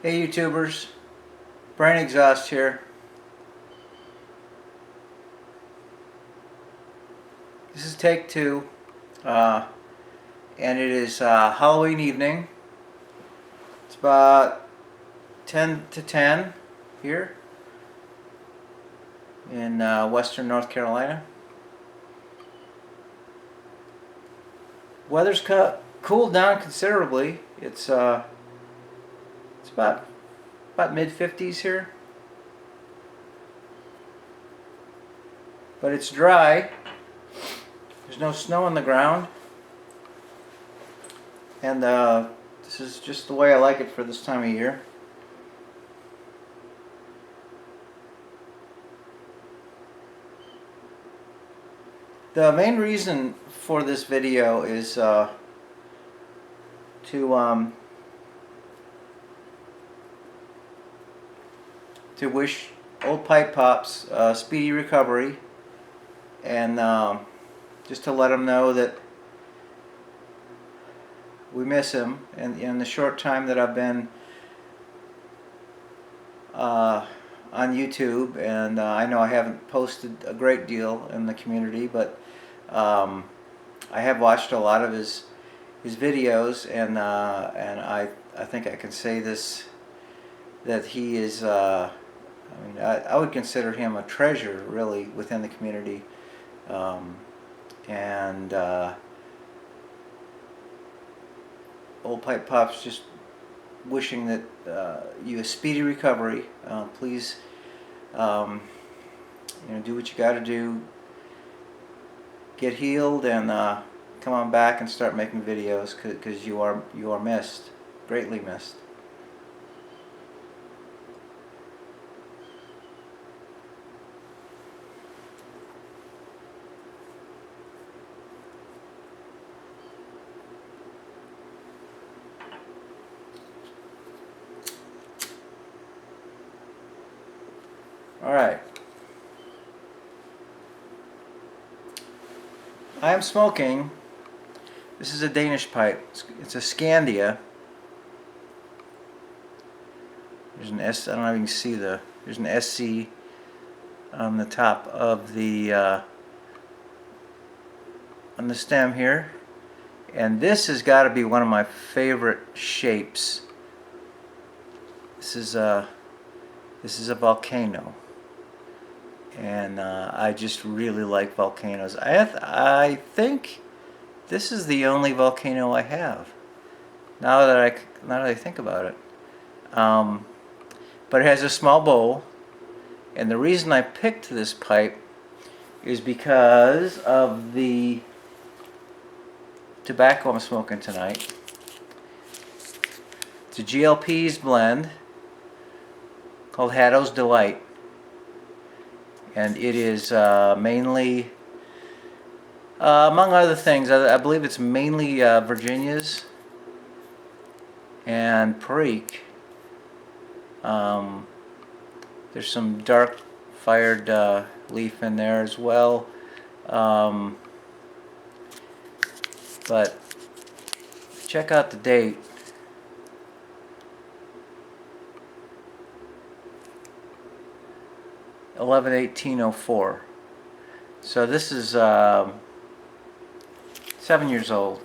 Hey YouTubers, Brain Exhaust here. This is take two, and it is Halloween evening. It's about 10 to 10 here in western North Carolina. Weather's cooled down considerably. It's about mid-50s here, but it's dry. There's no snow on the ground, and this is just the way I like it for this time of year. The main reason for this video is to wish old Pipe Pops speedy recovery, and just to let him know that we miss him. And in the short time that I've been on YouTube, and I know I haven't posted a great deal in the community, but I have watched a lot of his videos, and I think I can say this, that he is I would consider him a treasure really within the community, and old Pipe Pops just wishing that you a speedy recovery. Please, do what you got to do. Get healed and come on back and start making videos, because you are missed, greatly missed. All right. I am smoking. This is a Danish pipe. It's a Scandia. There's an S. I don't know if you can see there's an SC on the top of the on the stem here, and this has got to be one of my favorite shapes. This is a volcano. And I just really like volcanoes. I think this is the only volcano I have. Now that I think about it, but it has a small bowl, and the reason I picked this pipe is because of the tobacco I'm smoking tonight. It's a GLP's blend called Haddo's Delight. And it is mainly, among other things, I believe it's mainly Virginia's and Perique. There's some dark fired leaf in there as well. But check out the date. 11/18/04. So this is 7 years old,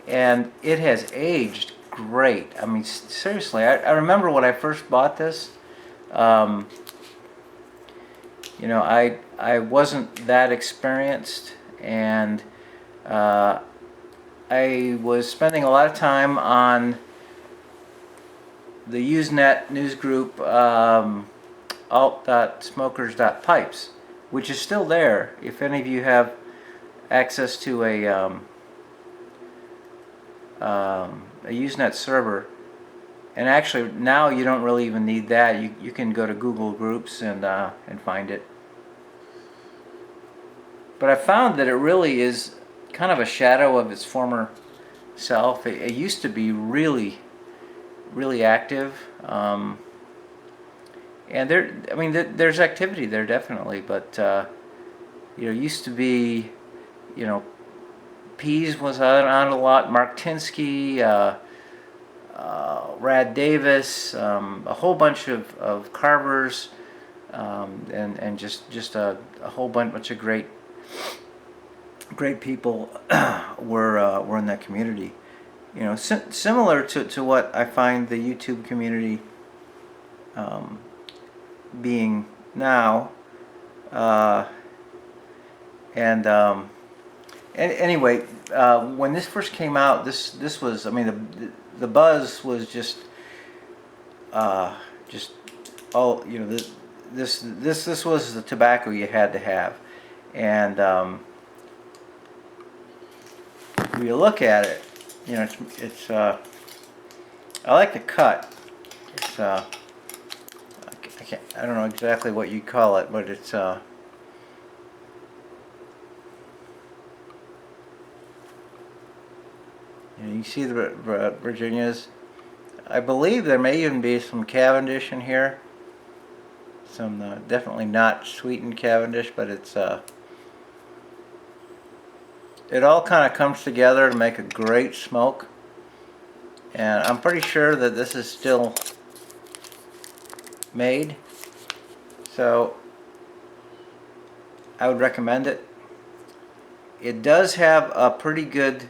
and it has aged great. I mean, seriously, I remember when I first bought this. I wasn't that experienced, and I was spending a lot of time on the Usenet news group, alt.smokers.pipes, which is still there if any of you have access to a Usenet server. And actually now you don't really even need that. You can go to Google Groups and find it. But I found that it really is kind of a shadow of its former self. It used to be really, really active. And there's activity there definitely, but used to be, Pease was on a lot. Mark Tinsky, Rad Davis, a whole bunch of carvers, and just a whole bunch of great people were in that community. You know, similar to what I find the YouTube community being now. And anyway, when this first came out, this was, I mean, the buzz was just all, you know, this was the tobacco you had to have. And if you look at it, you know, it's I like the cut. It's I don't know exactly what you call it, but it's you know, you see the Virginias. I believe there may even be some Cavendish in here. Some definitely not sweetened Cavendish, but it's it all kind of comes together to make a great smoke. And I'm pretty sure that this is still made, so I would recommend it. It does have a pretty good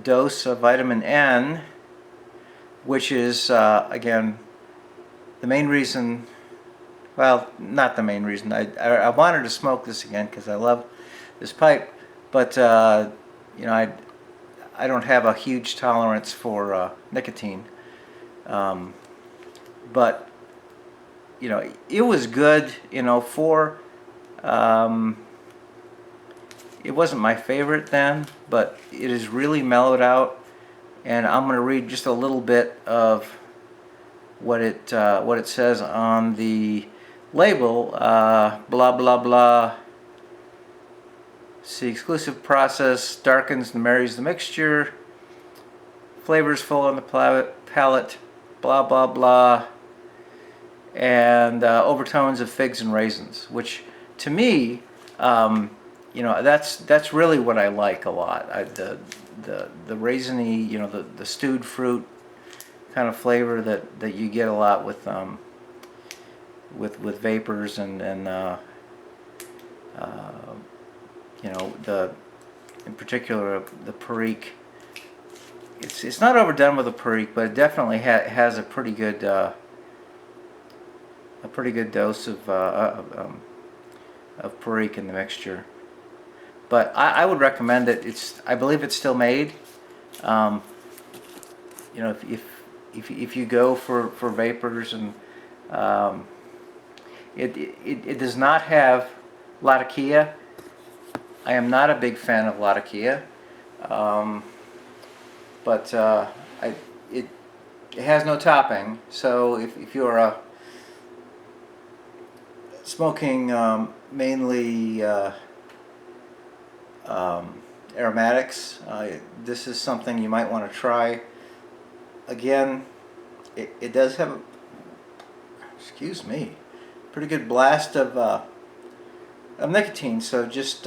dose of vitamin N, which is again the main reason, well, not the main reason, I wanted to smoke this again because I love this pipe, but you know, I don't have a huge tolerance for nicotine, but you know, it was good, you know, for it wasn't my favorite then, but it is really mellowed out. And I'm going to read just a little bit of what it says on the label. Blah blah blah. See, exclusive process darkens and marries the mixture. Flavors full on the palate. Blah blah blah. And overtones of figs and raisins, which to me, you know, that's really what I like a lot. The raisiny, you know, the stewed fruit kind of flavor that you get a lot with vapors and you know, in particular the Perique. It's not overdone with the Perique, but it definitely has a pretty good dose of Perique in the mixture. But I would recommend it. I believe it's still made. You know, if you go for vapors, and it does not have Latakia. I am not a big fan of Latakia, but it has no topping. So if you're smoking mainly aromatics, this is something you might want to try. Again, it does have a, excuse me, pretty good blast of nicotine. So just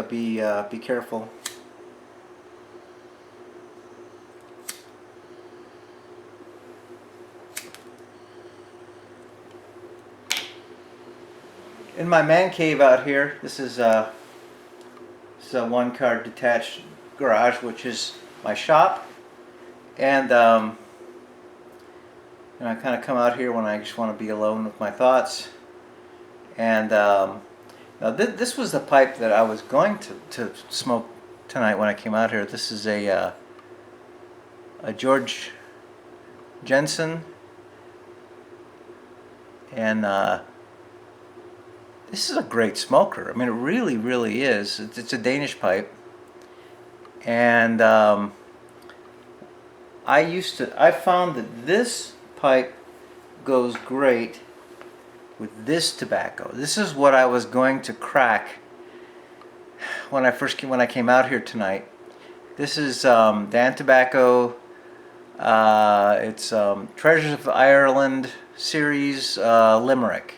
be careful. In my man cave out here, this is a one-car detached garage, which is my shop, and you know, I kind of come out here when I just want to be alone with my thoughts. And now this was the pipe that I was going to smoke tonight when I came out here. This is a George Jensen, and this is a great smoker. I mean, it really, really is. It's a Danish pipe, and I found that this pipe goes great with this tobacco. This is what I was going to crack when I came out here tonight. This is Dan Tobacco. It's Treasures of Ireland series Limerick.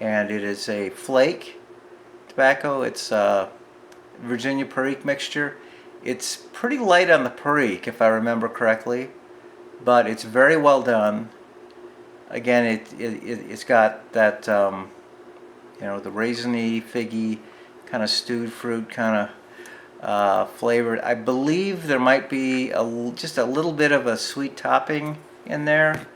And it is a flake tobacco. It's Virginia Perique mixture. It's pretty light on the perique, if I remember correctly, but it's very well done. Again, it's got that the raisiny, figgy, kind of stewed fruit kind of flavored. I believe there might be just a little bit of a sweet topping in there.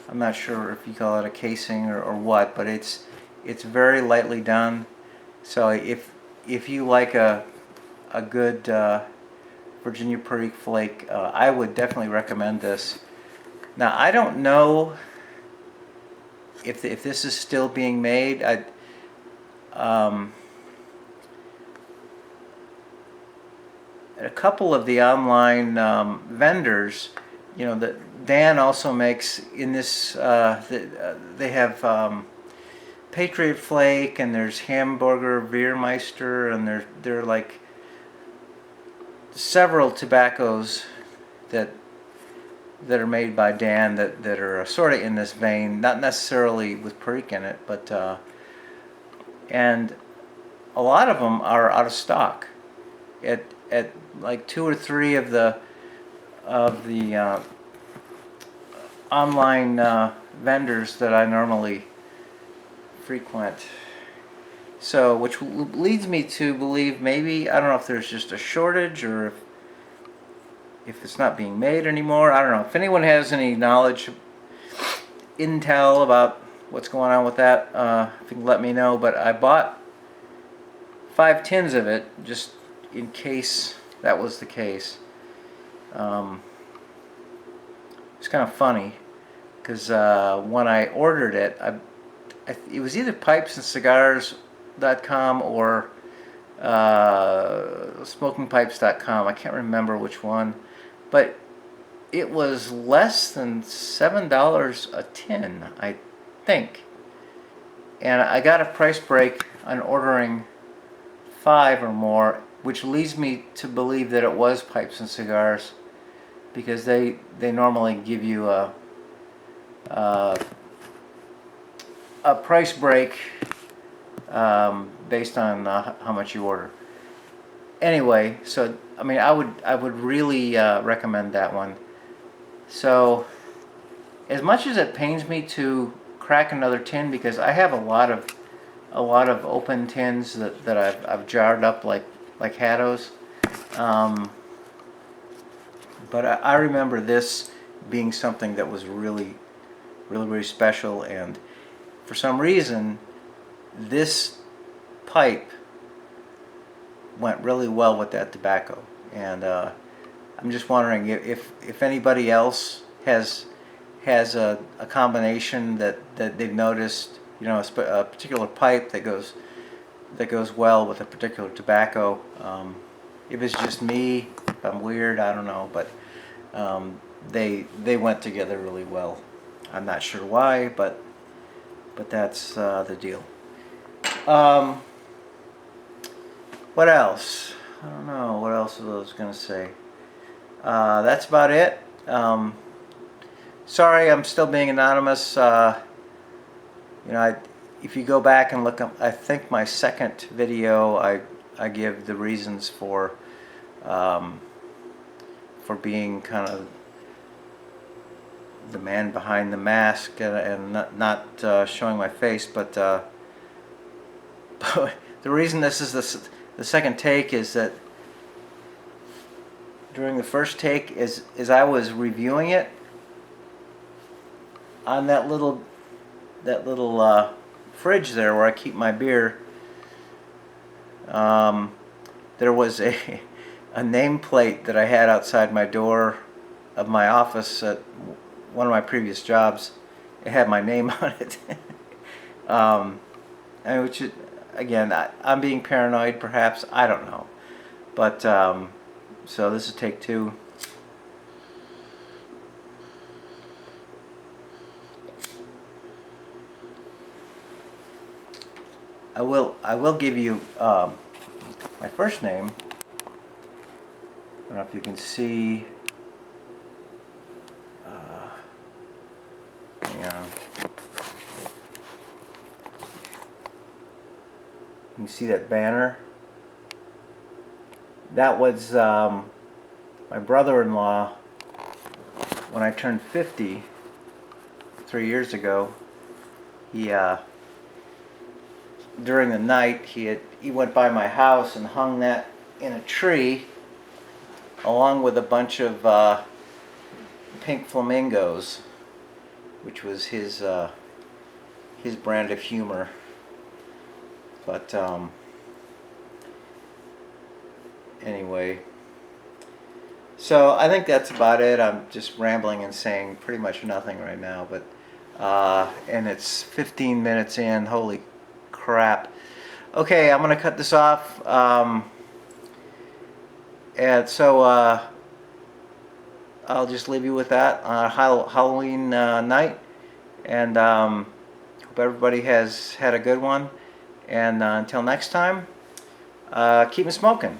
I'm not sure if you call it a casing or what, but it's very lightly done. So if you like a good Virginia Perique flake, I would definitely recommend this. Now I don't know if this is still being made. A couple of the online vendors, that Dan also makes in this. They have Patriot Flake, and there's Hamburger Wehrmeister, and they're like several tobaccos that are made by Dan that are sort of in this vein, not necessarily with perique in it, but and a lot of them are out of stock at like 2 or 3 of the online vendors that I normally frequent. So, which leads me to believe maybe, I don't know if there's just a shortage or if it's not being made anymore. I don't know. If anyone has any knowledge, intel about what's going on with that, if you can let me know. But I bought 5 tins of it just in case that was the case. It's kind of funny because when I ordered it, it was either pipesandcigars.com or smokingpipes.com. I can't remember which one, but it was less than $7 a tin, I think. And I got a price break on ordering 5 or more, which leads me to believe that it was Pipes and Cigars, because they normally give you a price break based on how much you order. Anyway, so I mean, I would really recommend that one. So, as much as it pains me to crack another tin, because I have a lot of open tins that I've jarred up like Haddo's, but I remember this being something that was really special, and for some reason this pipe went really well with that tobacco. And I'm just wondering if anybody else has a combination that they've noticed, a particular pipe that goes well with a particular tobacco. If it's just me, if I'm weird, I don't know, but they went together really well. I'm not sure why, but that's the deal. What else? I don't know. What else was I was going to say? That's about it. Sorry, I'm still being anonymous. If you go back and look up, I think my second video, I give the reasons for being kind of the man behind the mask and not showing my face, but the reason this is the second take is that during the first take, as I was reviewing it on that little fridge there where I keep my beer, there was a nameplate that I had outside my door of my office at one of my previous jobs. It had my name on it. And which is, again, I'm being paranoid, perhaps. I don't know. But so this is take 2. I will give you my first name. I don't know if you can see. Yeah. You can see that banner. that was my brother-in-law when I turned 50 3 years ago. He during the night he went by my house and hung that in a tree along with a bunch of pink flamingos, which was his brand of humor. But anyway, so I think that's about it. I'm just rambling and saying pretty much nothing right now, but and it's 15 minutes in. Holy crap. Okay, I'm gonna cut this off. And so I'll just leave you with that on Halloween night, and hope everybody has had a good one. And until next time, keep 'em smoking.